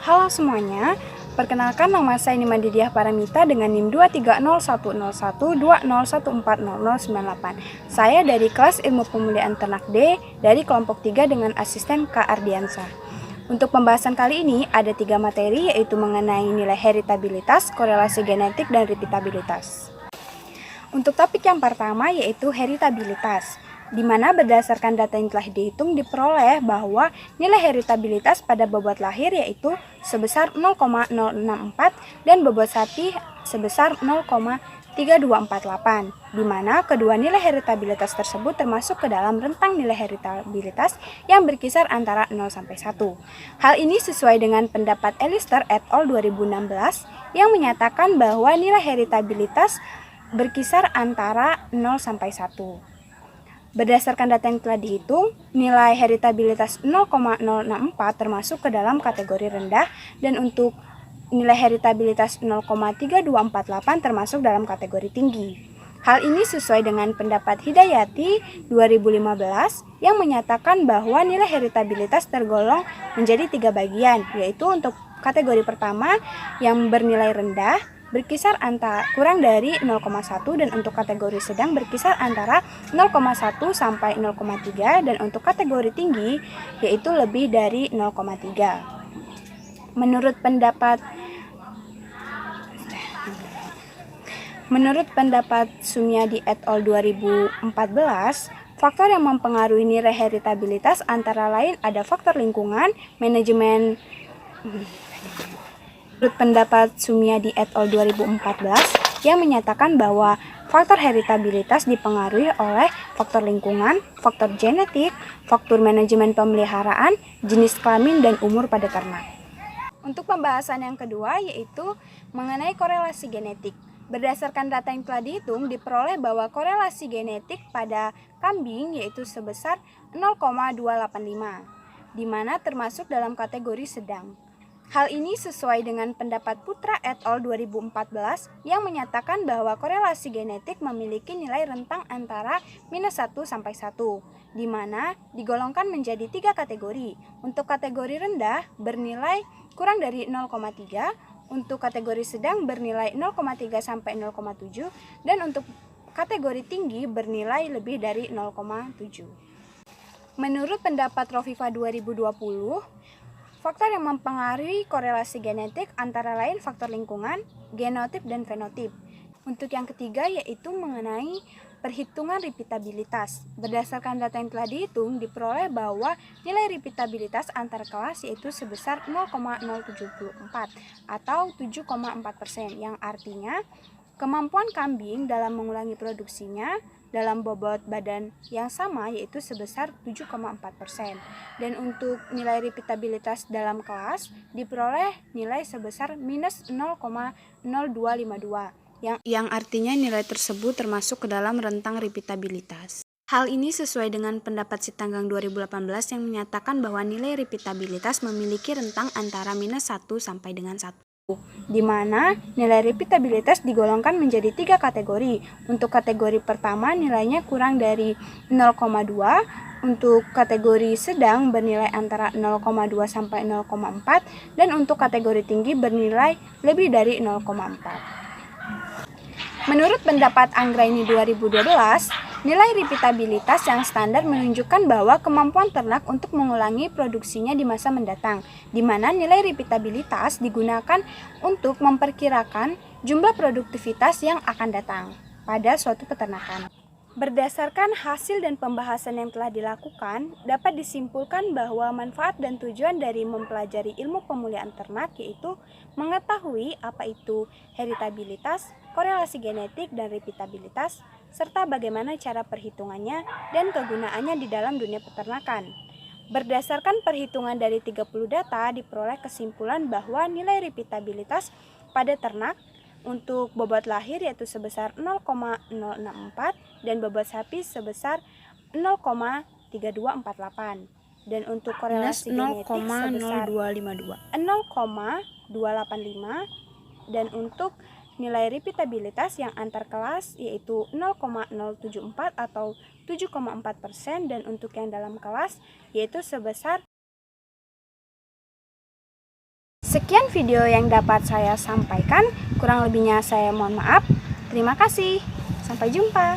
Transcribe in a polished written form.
Halo semuanya, perkenalkan nama saya Nimadidiah Paramita dengan NIM 230111201400098. Saya dari kelas Ilmu Pemulihan Ternak D dari kelompok 3 dengan asisten Kak Ardiansah. Untuk pembahasan kali ini ada 3 materi, yaitu mengenai nilai heritabilitas, korelasi genetik, dan repeatabilitas. Untuk topik yang pertama yaitu heritabilitas, di mana berdasarkan data yang telah dihitung diperoleh bahwa nilai heritabilitas pada bobot lahir yaitu sebesar 0,064 dan bobot sapi sebesar 0,3248, di mana kedua nilai heritabilitas tersebut termasuk ke dalam rentang nilai heritabilitas yang berkisar antara 0 sampai 1. Hal ini sesuai dengan pendapat Elister et al. 2016 yang menyatakan bahwa nilai heritabilitas berkisar antara 0 sampai 1. Berdasarkan data yang telah dihitung, nilai heritabilitas 0,064 termasuk ke dalam kategori rendah dan untuk nilai heritabilitas 0,3248 termasuk dalam kategori tinggi. Hal ini sesuai dengan pendapat Hidayati 2015 yang menyatakan bahwa nilai heritabilitas tergolong menjadi 3 bagian, yaitu untuk kategori pertama yang bernilai rendah berkisar antara kurang dari 0,1 dan untuk kategori sedang berkisar antara 0,1 sampai 0,3 dan untuk kategori tinggi yaitu lebih dari 0,3. Menurut pendapat Sumiadi et al. 2014, faktor yang mempengaruhi nilai heritabilitas antara lain ada faktor lingkungan, manajemen. Menurut pendapat Sumiadi et al. 2014 yang menyatakan bahwa faktor heritabilitas dipengaruhi oleh faktor lingkungan, faktor genetik, faktor manajemen pemeliharaan, jenis kelamin, dan umur pada ternak. Untuk pembahasan yang kedua yaitu mengenai korelasi genetik. Berdasarkan data yang telah dihitung, diperoleh bahwa korelasi genetik pada kambing yaitu sebesar 0,285, di mana termasuk dalam kategori sedang. Hal ini sesuai dengan pendapat Putra et al. 2014 yang menyatakan bahwa korelasi genetik memiliki nilai rentang antara -1 sampai 1, di mana digolongkan menjadi 3 kategori. Untuk kategori rendah bernilai kurang dari 0,3, untuk kategori sedang bernilai 0,3 sampai 0,7, dan untuk kategori tinggi bernilai lebih dari 0,7. Menurut pendapat Rofifa 2020, faktor yang mempengaruhi korelasi genetik antara lain faktor lingkungan, genotip, dan fenotip. Untuk yang ketiga yaitu mengenai perhitungan repeatabilitas. Berdasarkan data yang telah dihitung, diperoleh bahwa nilai repeatabilitas antar kelas yaitu sebesar 0,074 atau 7,4%, yang artinya kemampuan kambing dalam mengulangi produksinya dalam bobot badan yang sama yaitu sebesar 7,4%. Dan untuk nilai repeatabilitas dalam kelas diperoleh nilai sebesar -0,0252, yang artinya nilai tersebut termasuk ke dalam rentang repeatabilitas. Hal ini sesuai dengan pendapat Sitanggang 2018 yang menyatakan bahwa nilai repeatabilitas memiliki rentang antara -1 sampai dengan 1. Di mana nilai repeatabilitas digolongkan menjadi 3 kategori. Untuk kategori pertama nilainya kurang dari 0,2, untuk kategori sedang bernilai antara 0,2 sampai 0,4, dan untuk kategori tinggi bernilai lebih dari 0,4. Menurut pendapat Anggraini 2012, nilai repeatabilitas yang standar menunjukkan bahwa kemampuan ternak untuk mengulangi produksinya di masa mendatang, di mana nilai repeatabilitas digunakan untuk memperkirakan jumlah produktivitas yang akan datang pada suatu peternakan. Berdasarkan hasil dan pembahasan yang telah dilakukan, dapat disimpulkan bahwa manfaat dan tujuan dari mempelajari ilmu pemulihan ternak yaitu mengetahui apa itu heritabilitas, korelasi genetik, dan repeatabilitas, serta bagaimana cara perhitungannya dan kegunaannya di dalam dunia peternakan. Berdasarkan perhitungan dari 30 data, diperoleh kesimpulan bahwa nilai repeatabilitas pada ternak untuk bobot lahir yaitu sebesar 0,064 dan bobot sapi sebesar 0,3248, dan untuk korelasi genetik sebesar 0,285, dan untuk nilai repeatabilitas yang antar kelas yaitu 0,074 atau 7,4%, dan untuk yang dalam kelas yaitu sebesar Sekian video yang dapat saya sampaikan, kurang lebihnya saya mohon maaf. Terima kasih, sampai jumpa.